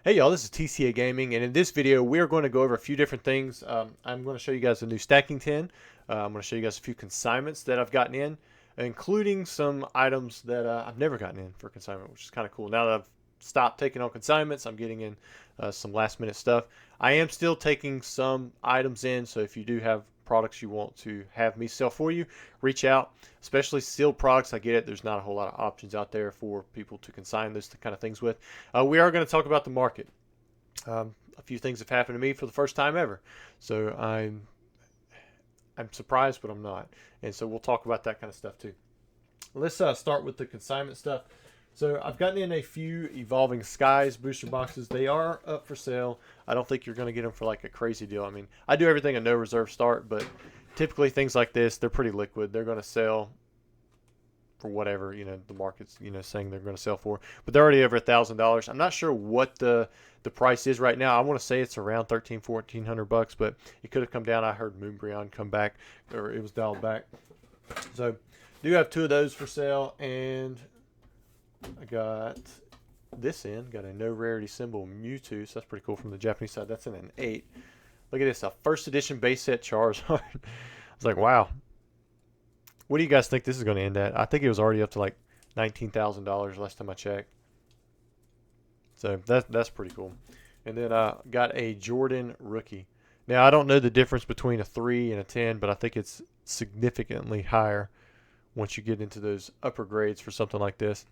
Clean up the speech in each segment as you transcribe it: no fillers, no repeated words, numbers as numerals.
Hey y'all, this is TCA Gaming, and in this video we are going to go over a few different things. I'm going to show you guys a new stacking tin. I'm going to show you guys a few consignments that I've gotten in, including some items that I've never gotten in for consignment, which is kind of cool. Now that I've stopped taking on consignments, I'm getting in some last minute stuff. I am still taking some items in, so if you do have products you want to have me sell for you, reach out. Especially sealed products, I get it. There's not a whole lot of options out there for people to consign this kind of things with. We are going to talk about the market. A few things have happened to me for the first time ever, so I'm surprised, but I'm not. And so we'll talk about that kind of stuff too. Let's start with the consignment stuff. So I've gotten in a few Evolving Skies booster boxes. They are up for sale. I don't think you're going to get them for like a crazy deal. I mean, I do everything a no reserve start, but typically things like this, they're pretty liquid. They're going to sell for whatever, the market's, saying they're going to sell for. But they're already over $1,000. I'm not sure what the price is right now. I want to say it's around $1,400, but it could have come down. I heard Moonbreon come back, or it was dialed back. So do have two of those for sale, and I got this in. Got a no rarity symbol Mewtwo, so that's pretty cool from the Japanese side. That's in an 8. Look at this, a first edition base set Charizard. I was like, wow. What do you guys think this is going to end at? I think it was already up to like $19,000 last time I checked. So that's pretty cool. And then I got a Jordan rookie. Now, I don't know the difference between a 3 and a 10, but I think it's significantly higher once you get into those upper grades for something like this.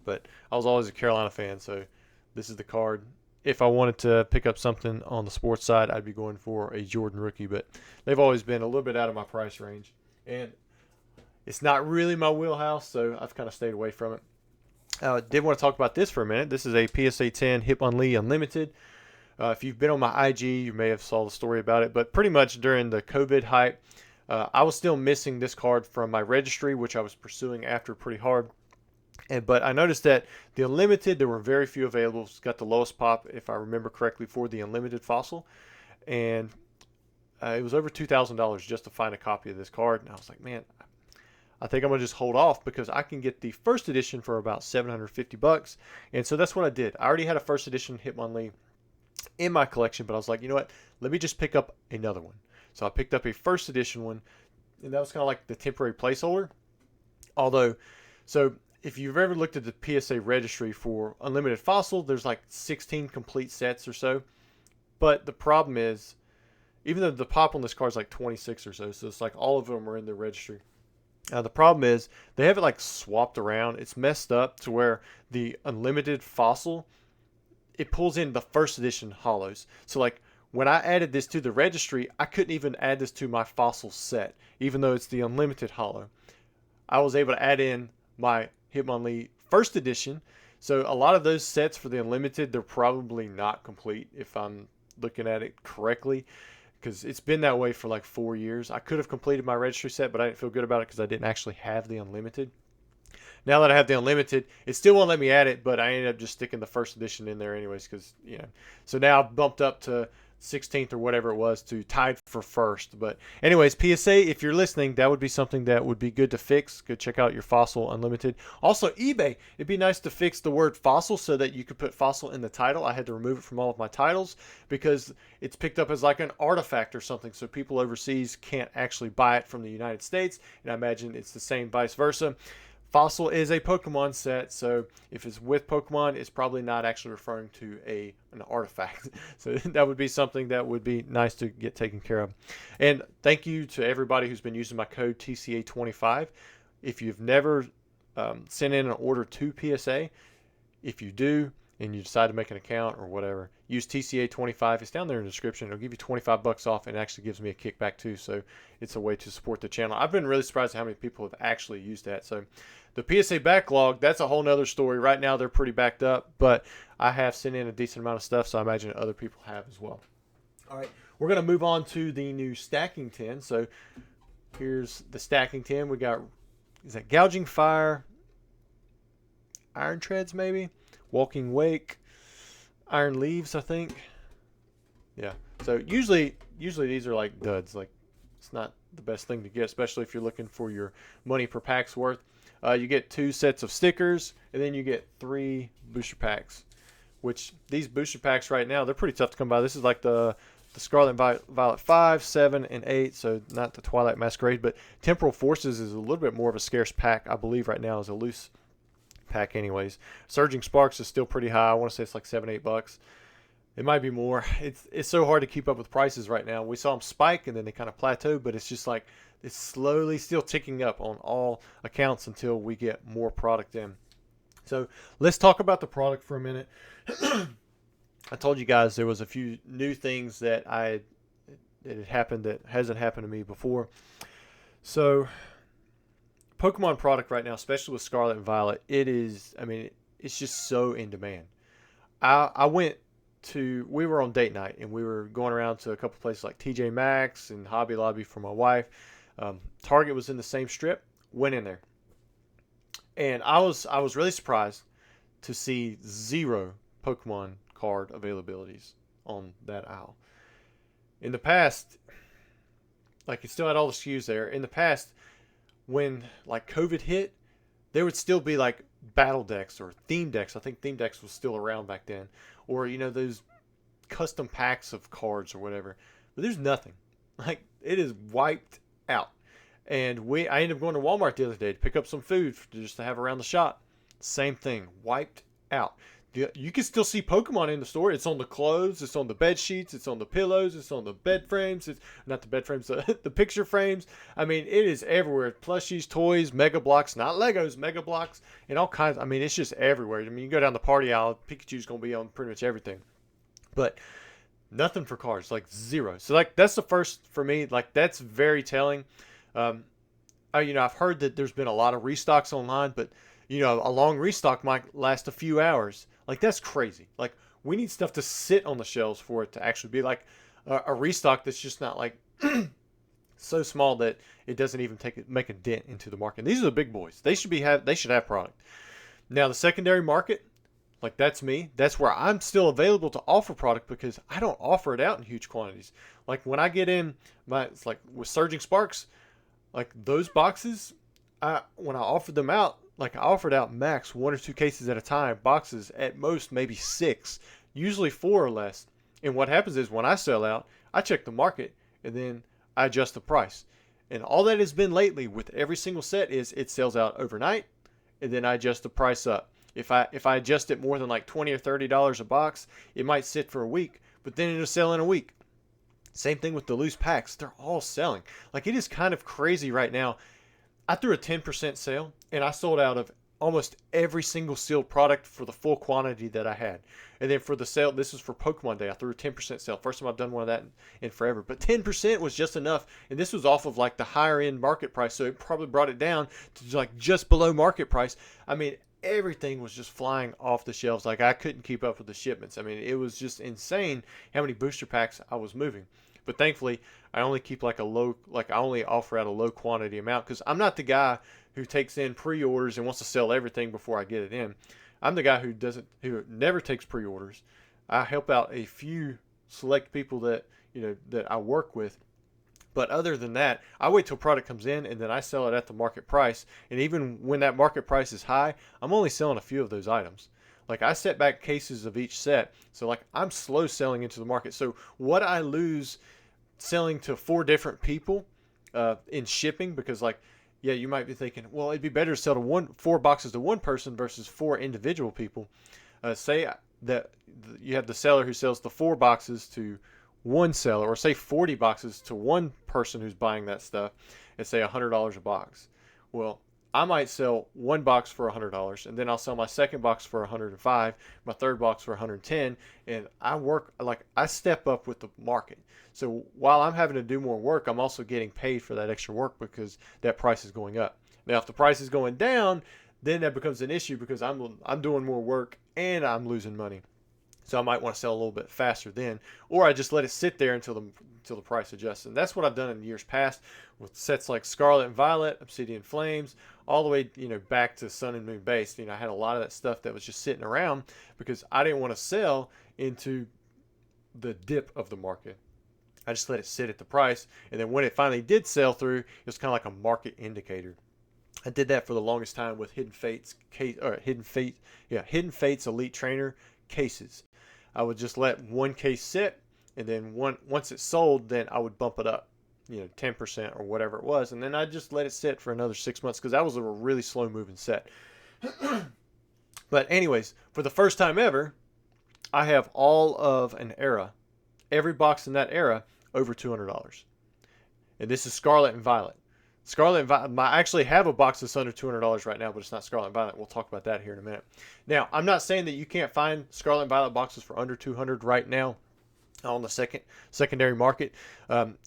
But I was always a Carolina fan, so this is the card. If I wanted to pick up something on the sports side, I'd be going for a Jordan rookie, but they've always been a little bit out of my price range. And it's not really my wheelhouse, so I've kind of stayed away from it. Did want to talk about this for a minute. This is a PSA 10 Hitmonlee Unlimited. If you've been on my IG, you may have saw the story about it, but pretty much during the COVID hype, I was still missing this card from my registry, which I was pursuing after pretty hard. But I noticed that the Unlimited, there were very few available. It's got the lowest pop, if I remember correctly, for the Unlimited fossil. And it was over $2,000 just to find a copy of this card. And I was like, man, I think I'm going to just hold off because I can get the first edition for about $750. And so that's what I did. I already had a first edition Hitmonlee in my collection, but I was like, you know what? Let me just pick up another one. So I picked up a first edition one, and that was kind of like the temporary placeholder. Although, so if you've ever looked at the PSA registry for Unlimited Fossil, there's like 16 complete sets or so. But the problem is, even though the pop on this card is like 26 or so, so it's like all of them are in the registry. The problem is they have it like swapped around. It's messed up to where the Unlimited Fossil, it pulls in the first edition holos. So like when I added this to the registry, I couldn't even add this to my fossil set, even though it's the Unlimited holo. I was able to add in my Hitmonlee first edition. So a lot of those sets for the Unlimited, they're probably not complete if I'm looking at it correctly, because it's been that way for like 4 years. I could have completed my registry set, but I didn't feel good about it because I didn't actually have the Unlimited. Now that I have the Unlimited, it still won't let me add it, but I ended up just sticking the first edition in there anyways because, So now I've bumped up to 16th or whatever it was to tied for first. But anyways, PSA, if you're listening, that would be something that would be good to fix. Go check out your Fossil Unlimited. Also, eBay, it'd be nice to fix the word fossil so that you could put fossil in the title. I had to remove it from all of my titles because it's picked up as like an artifact or something, so people overseas can't actually buy it from the United States. And I imagine it's the same vice versa. Fossil is a Pokemon set, so if it's with Pokemon, it's probably not actually referring to an artifact. So that would be something that would be nice to get taken care of. And thank you to everybody who's been using my code TCA25. If you've never sent in an order to PSA, if you do and you decide to make an account or whatever, use TCA25. It's down there in the description. It'll give you $25 off and it actually gives me a kickback too. So it's a way to support the channel. I've been really surprised at how many people have actually used that. So the PSA backlog, that's a whole nother story. Right now they're pretty backed up, but I have sent in a decent amount of stuff, so I imagine other people have as well. All right, we're going to move on to the new stacking tin. So here's the stacking tin. We got, is that Gouging Fire, Iron Treads maybe? Walking Wake, Iron Leaves, I think. Yeah. So usually these are like duds. Like it's not the best thing to get, especially if you're looking for your money per pack's worth. You get 2 sets of stickers, and then you get 3 booster packs. which these booster packs right now, they're pretty tough to come by. This is like the Scarlet and Violet 5, 7, and 8, so not the Twilight Masquerade, but Temporal Forces is a little bit more of a scarce pack, I believe, right now as a loose pack anyways. Surging Sparks is still pretty high. I want to say it's like $7-8. It might be more. It's so hard to keep up with prices right now. We saw them spike and then they kind of plateau, but it's just like it's slowly still ticking up on all accounts until we get more product in. So let's talk about the product for a minute. I told you guys there was a few new things that had happened that hasn't happened to me before. So Pokemon product right now, especially with Scarlet and Violet, it's just so in demand. We were on date night and we were going around to a couple places like TJ Maxx and Hobby Lobby for my wife. Target was in the same strip. Went in there, and I was really surprised to see 0 Pokemon card availabilities on that aisle. In the past, like it still had all the SKUs there. In the past, when like COVID hit, there would still be like battle decks or theme decks. I think theme decks was still around back then, or those custom packs of cards or whatever. But there's nothing. Like it is wiped out. And I ended up going to Walmart the other day to pick up some food just to have around the shop. Same thing, wiped out. You can still see Pokemon in the store. It's on the clothes, it's on the bed sheets, it's on the pillows, it's on the bed frames. It's not the bed frames, the picture frames. I mean, it is everywhere. Plushies, toys, Mega Blocks, not Legos, Mega Blocks, and all kinds. I mean, it's just everywhere. I mean, you go down the party aisle, Pikachu's going to be on pretty much everything. But nothing for cards, like 0. So like that's the first for me. Like that's very telling. I've heard that there's been a lot of restocks online, but a long restock might last a few hours. Like that's crazy. Like we need stuff to sit on the shelves for it to actually be like a restock that's just not like so small that it doesn't even make a dent into the market. And these are the big boys. They should have product. Now the secondary market, like that's me. That's where I'm still available to offer product because I don't offer it out in huge quantities. Like when I get in it's like with Surging Sparks, like those boxes, when I offered them out, like I offered out max 1 or 2 cases at a time, boxes at most maybe 6, usually 4 or less. And what happens is when I sell out, I check the market and then I adjust the price. And all that has been lately with every single set is it sells out overnight and then I adjust the price up. If I adjust it more than like $20 or $30 a box, it might sit for a week, but then it'll sell in a week. Same thing with the loose packs. They're all selling. Like it is kind of crazy right now. I threw a 10% sale and I sold out of almost every single sealed product for the full quantity that I had. And then for the sale, this was for Pokemon Day, I threw a 10% sale. First time I've done one of that in forever. But 10% was just enough. And this was off of like the higher end market price. So it probably brought it down to like just below market price. I mean, everything was just flying off the shelves. Like I couldn't keep up with the shipments. I mean, it was just insane how many booster packs I was moving. But thankfully, I only keep I only offer out a low quantity amount because I'm not the guy who takes in pre-orders and wants to sell everything before I get it in. I'm the guy who never takes pre-orders. I help out a few select people that I work with. But other than that, I wait till product comes in and then I sell it at the market price. And even when that market price is high, I'm only selling a few of those items. Like I set back cases of each set. So like I'm slow selling into the market. So what I lose selling to 4 different people in shipping, because you might be thinking, well, it'd be better to sell to 4 boxes to one person versus 4 individual people. Say that you have the seller who sells the 4 boxes to one seller, or say 40 boxes to one person who's buying that stuff, and say $100 a box. Well, I might sell 1 box for $100, and then I'll sell my second box for $105, my third box for $110, and I step up with the market. So while I'm having to do more work, I'm also getting paid for that extra work because that price is going up. Now, if the price is going down, then that becomes an issue because I'm doing more work and I'm losing money. So I might want to sell a little bit faster then, or I just let it sit there until the price adjusts. And that's what I've done in years past with sets like Scarlet and Violet, Obsidian Flames, all the way back to Sun and Moon Base. I had a lot of that stuff that was just sitting around because I didn't want to sell into the dip of the market. I just let it sit at the price, and then when it finally did sell through, it was kind of like a market indicator. I did that for the longest time with Hidden Fates Elite Trainer cases. I would just let one case sit, and then once it's sold, then I would bump it up, 10% or whatever it was, and then I'd just let it sit for another 6 months because that was a really slow moving set. But anyways, for the first time ever, I have all of an era, every box in that era over $200. And this is Scarlet and Violet. Scarlet and Violet, I actually have a box that's under $200 right now, but it's not Scarlet and Violet. We'll talk about that here in a minute. Now, I'm not saying that you can't find Scarlet and Violet boxes for under $200 right now on the secondary market.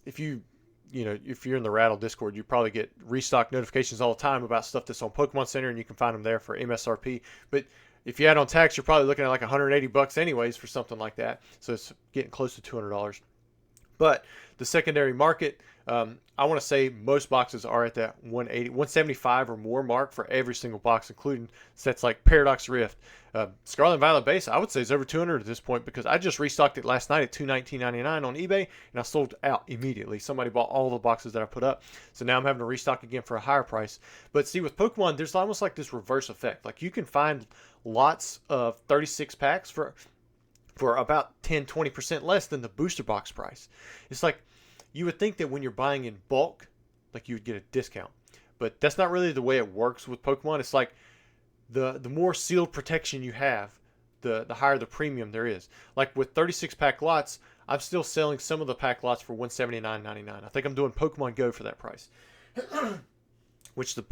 If you're in the Rattle Discord, you probably get restock notifications all the time about stuff that's on Pokemon Center, and you can find them there for MSRP. But if you add on tax, you're probably looking at like $180 anyways for something like that. So it's getting close to $200. But the secondary market, I want to say most boxes are at that 180, 175 or more mark for every single box, including sets like Paradox Rift. Scarlet and Violet base, I would say, is over 200 at this point because I just restocked it last night at $219.99 on eBay, and I sold out immediately. Somebody bought all the boxes that I put up, so now I'm having to restock again for a higher price. But see, with Pokemon, there's almost like this reverse effect. Like, you can find lots of 36 packs for about 10-20% less than the booster box price. It's like, you would think that when you're buying in bulk, like, you would get a discount, but that's not really the way it works with Pokemon. It's like the more sealed protection you have, the higher the premium there is. Like with 36 pack lots, I'm still selling some of the pack lots for $179.99. I think I'm doing Pokemon Go for that price, which the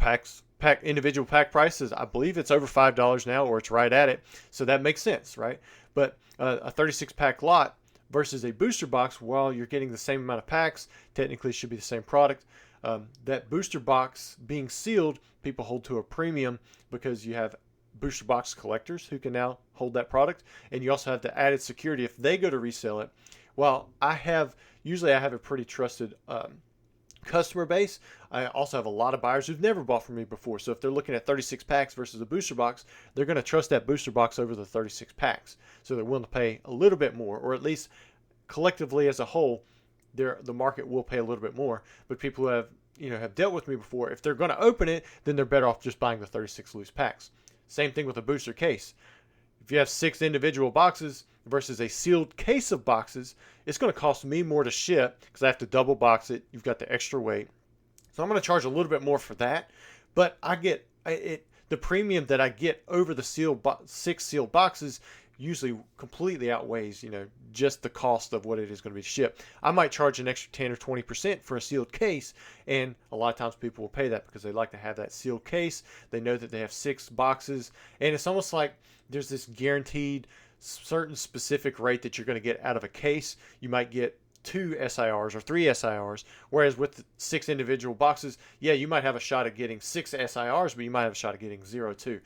individual pack prices, I believe it's over $5 now, or it's right at it. So that makes sense, right? But a 36 pack lot versus a booster box, while you're getting the same amount of packs, technically it should be the same product. That booster box being sealed, people hold to a premium because you have booster box collectors who can now hold that product, and you also have the added security if they go to resell it. Well, usually I have a pretty trusted customer base. I also have a lot of buyers who've never bought from me before, so if they're looking at 36 packs versus a booster box, they're going to trust that booster box over the 36 packs, so they're willing to pay a little bit more, or at least collectively as a whole, the market will pay a little bit more. But people who have dealt with me before, if they're going to open it, then they're better off just buying the 36 loose packs. Same thing with a booster case. If you have 6 individual boxes versus a sealed case of boxes, it's going to cost me more to ship because I have to double box it. You've got the extra weight. So I'm going to charge a little bit more for that, but I get the premium that I get over the 6 sealed boxes usually completely outweighs, just the cost of what it is going to be shipped. I might charge an extra 10 or 20% for a sealed case, and a lot of times people will pay that because they like to have that sealed case. They know that they have 6 boxes, and it's almost like there's this guaranteed certain specific rate that you're going to get out of a case. You might get 2 SIRs or 3 SIRs, whereas with 6 individual boxes, yeah, you might have a shot at getting 6 SIRs, but you might have a shot at getting 0 too.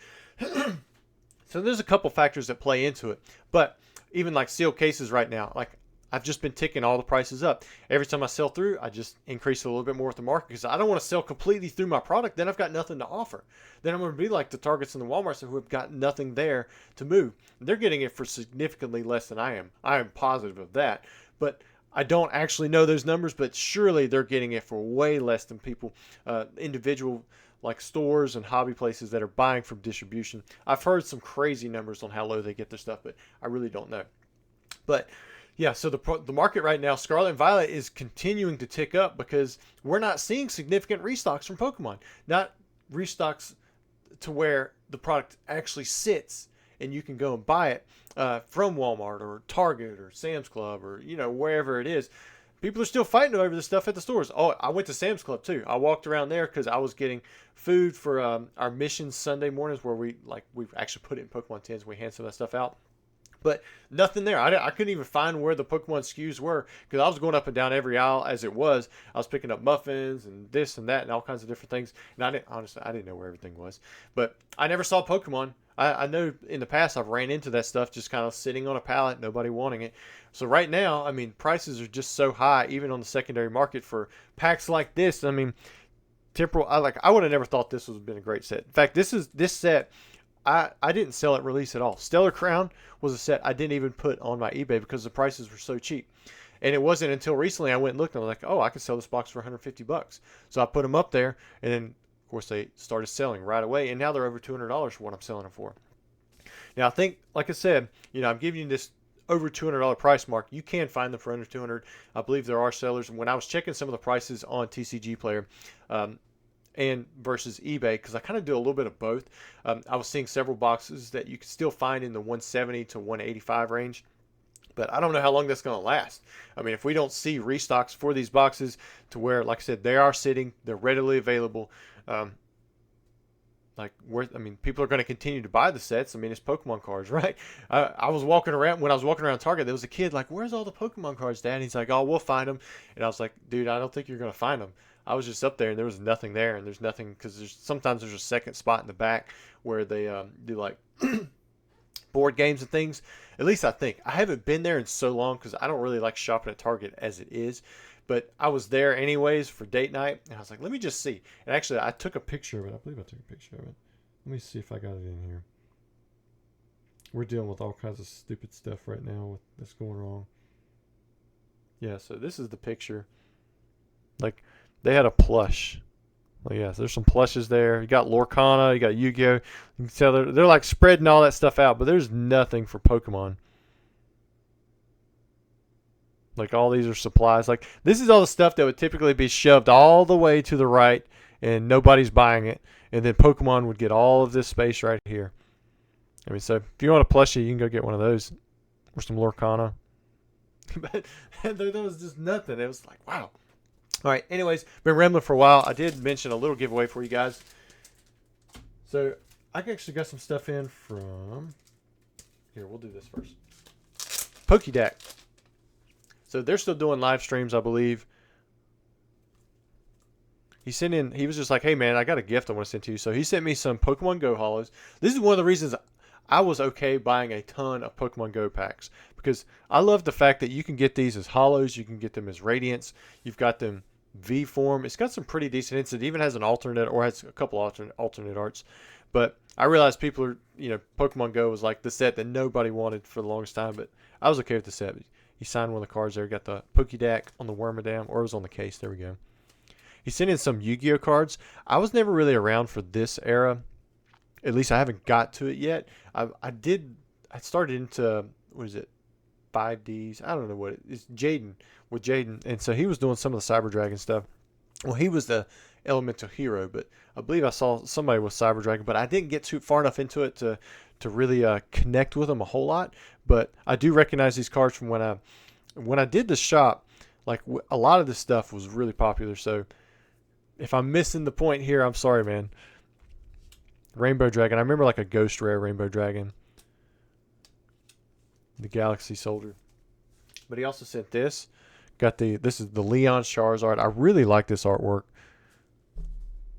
So there's a couple factors that play into it. But even like sealed cases right now, like, I've just been ticking all the prices up. Every time I sell through, I just increase it a little bit more with the market because I don't want to sell completely through my product. Then I've got nothing to offer. Then I'm going to be like the Targets and the Walmarts who have got nothing there to move. They're getting it for significantly less than I am. I am positive of that. But I don't actually know those numbers, but surely they're getting it for way less than people, individual like stores and hobby places that are buying from distribution. I've heard some crazy numbers on how low they get their stuff, but I really don't know. But yeah, so the market right now, Scarlet and Violet, is continuing to tick up because we're not seeing significant restocks from Pokemon. Not restocks to where the product actually sits and you can go and buy it from Walmart or Target or Sam's Club or wherever it is. People are still fighting over this stuff at the stores. Oh, I went to Sam's Club too. I walked around there because I was getting food for our missions Sunday mornings where we actually put it in Pokemon tins. We hand some of that stuff out. But nothing there. I couldn't even find where the Pokemon SKUs were because I was going up and down every aisle as it was. I was picking up muffins and this and that and all kinds of different things. And I didn't know where everything was. But I never saw Pokemon. I know in the past I've ran into that stuff just kind of sitting on a pallet, nobody wanting it. So right now, I mean, prices are just so high, even on the secondary market for packs like this. I mean, Temporal, I would have never thought this would have been a great set. In fact, this set, I didn't sell at release at all. Stellar Crown was a set I didn't even put on my eBay because the prices were so cheap. And it wasn't until recently I went and looked and I was like, oh, I could sell this box for $150. So I put them up there, and then of course they started selling right away, and now they're over $200 for what I'm selling them for. Now I think, like I said, I'm giving you this over $200 price mark. You can find them for under 200. I believe there are sellers. When I was checking some of the prices on TCG Player, and versus eBay, because I kind of do a little bit of both. I was seeing several boxes that you can still find in the 170 to 185 range. But I don't know how long that's going to last. I mean, if we don't see restocks for these boxes to where, like I said, they are sitting, they're readily available. People are going to continue to buy the sets. I mean, it's Pokemon cards, right? I was walking around, when I was walking around Target, there was a kid like, "Where's all the Pokemon cards, Dad?" And he's like, "Oh, we'll find them." And I was like, "Dude, I don't think you're going to find them." I was just up there and there was nothing there, and there's nothing because sometimes there's a second spot in the back where they do like board games and things. At least I think. I haven't been there in so long because I don't really like shopping at Target as it is. But I was there anyways for date night, and I was like, let me just see. And actually, I took a picture of it. I believe I took a picture of it. Let me see if I got it in here. We're dealing with all kinds of stupid stuff right now that's going wrong. Yeah, so this is the picture. Like, they had a plush. Well, yeah, so there's some plushes there. You got Lorcana, you got Yu-Gi-Oh! You can tell they're like spreading all that stuff out, but there's nothing for Pokemon. Like, all these are supplies. Like, this is all the stuff that would typically be shoved all the way to the right, and nobody's buying it. And then Pokemon would get all of this space right here. I mean, so if you want a plushie, you can go get one of those. Or some Lorcana. But there was just nothing. It was like, wow. All right, anyways, been rambling for a while. I did mention a little giveaway for you guys. So I actually got some stuff in from... Here, we'll do this first. Pokedon. So they're still doing live streams, I believe. He was just like, "Hey man, I got a gift I want to send to you." So he sent me some Pokemon Go hollows. This is one of the reasons I was okay buying a ton of Pokemon Go packs, because I love the fact that you can get these as hollows, you can get them as radiants, you've got them V form. It's got some pretty decent hits. It even has an alternate, or has a couple alternate arts. But I realized people are, Pokemon Go was like the set that nobody wanted for the longest time, but I was okay with the set. He signed one of the cards there. Got the Pokedeck on the Wormadam, or it was on the case. There we go. He sent in some Yu-Gi-Oh cards. I was never really around for this era. At least I haven't got to it yet. I started into, what is it, 5Ds? I don't know what it is. With Jaden. And so he was doing some of the Cyber Dragon stuff. Well, he was the elemental hero, but I believe I saw somebody with Cyber Dragon, but I didn't get too far enough into it to really connect with them a whole lot. But I do recognize these cards from when I did the shop. Like, a lot of this stuff was really popular. So if I'm missing the point here, I'm sorry, man. Rainbow Dragon. I remember like a Ghost Rare Rainbow Dragon. The Galaxy Soldier. But he also sent this. This is the Leon Charizard. I really like this artwork. I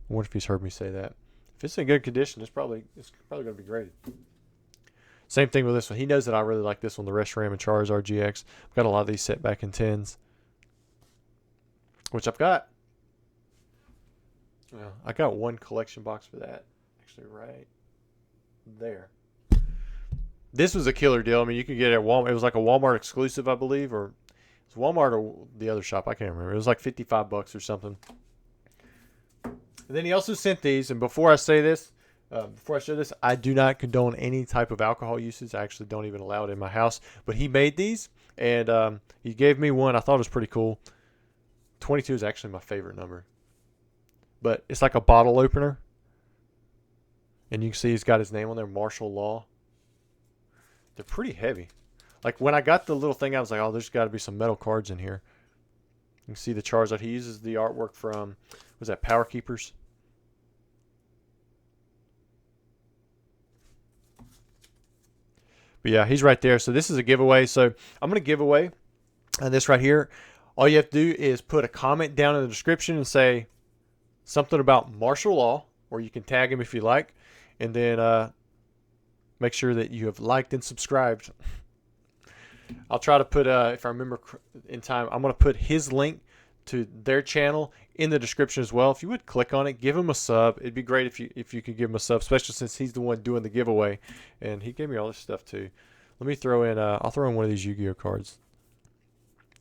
wonder if he's heard me say that. If it's in good condition, it's probably going to be graded. Same thing with this one. He knows that I really like this one, the Reshiram and Charizard GX. I've got a lot of these set back in 10s. Which I've got. Well, I got one collection box for that. Actually, right there. This was a killer deal. I mean, you could get it at Walmart. It was like a Walmart exclusive, I believe, or it's Walmart or the other shop. I can't remember. It was like $55 or something. And then he also sent these. And before I say this, before I show this, I do not condone any type of alcohol usage. I actually don't even allow it in my house. But he made these, and he gave me one. I thought it was pretty cool. 22 is actually my favorite number. But it's like a bottle opener. And you can see he's got his name on there, Martial Law. They're pretty heavy. Like, when I got the little thing, I was like, oh, there's got to be some metal cards in here. You can see the Charizard. He uses the artwork from, was that Power Keepers? But yeah, he's right there. So this is a giveaway. So I'm going to give away this right here. All you have to do is put a comment down in the description and say something about martial law, or you can tag him if you like. And then make sure that you have liked and subscribed. I'll try to put, if I remember in time, I'm going to put his link to their channel in the description as well. If you would click on it, give him a sub. It'd be great if you could give him a sub, especially since he's the one doing the giveaway. And he gave me all this stuff too. Let me throw in, I'll throw in one of these Yu-Gi-Oh cards.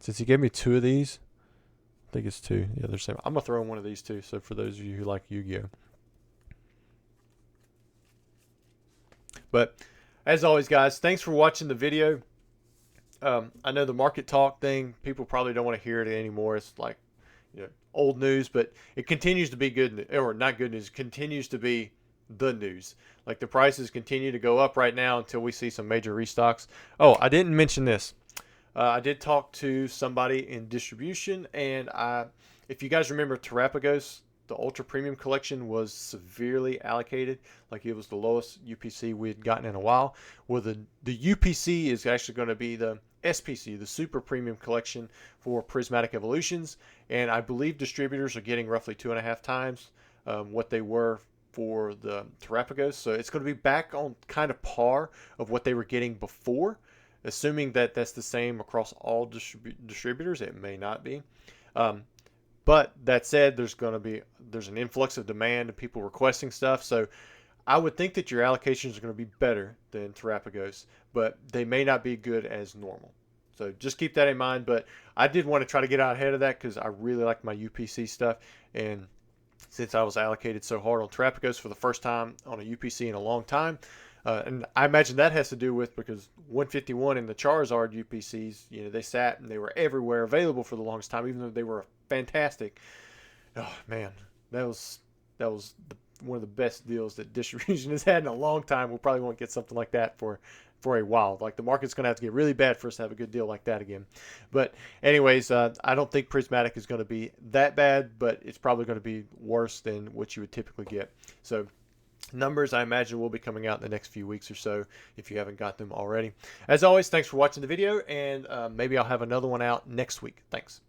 Since he gave me 2 of these, I think it's 2. Yeah, they're same. I'm going to throw in one of these too. So for those of you who like Yu-Gi-Oh. But As always, guys, thanks for watching the video. I know the market talk thing, people probably don't want to hear it anymore. It's like, old news, but it continues to be good, or not good news, it continues to be the news. Like the prices continue to go up right now until we see some major restocks. Oh, I didn't mention this. I did talk to somebody in distribution, and if you guys remember Terrapagos, the Ultra Premium Collection was severely allocated. Like it was the lowest UPC we had gotten in a while. Well, the UPC is actually going to be the SPC, the Super Premium Collection for Prismatic Evolutions, and I believe distributors are getting roughly 2.5 times what they were for the Terrapagos. So it's going to be back on kind of par of what they were getting before. Assuming that that's the same across all distributors, it may not be. But that said, there's an influx of demand and people requesting stuff. So I would think that your allocations are going to be better than Terrapagos, but they may not be good as normal. So just keep that in mind. But I did want to try to get out ahead of that because I really like my UPC stuff. And since I was allocated so hard on Terrapagos for the first time on a UPC in a long time, and I imagine that has to do with because 151 in the Charizard UPCs, they sat and they were everywhere available for the longest time, even though they were fantastic. Oh man, that was one of the best deals that distribution has had in a long time. We'll probably won't get something like that for a while. Like the market's going to have to get really bad for us to have a good deal like that again. But anyways, I don't think Prismatic is going to be that bad, but it's probably going to be worse than what you would typically get. So numbers, I imagine, will be coming out in the next few weeks or so if you haven't got them already. As always, thanks for watching the video, and maybe I'll have another one out next week. Thanks.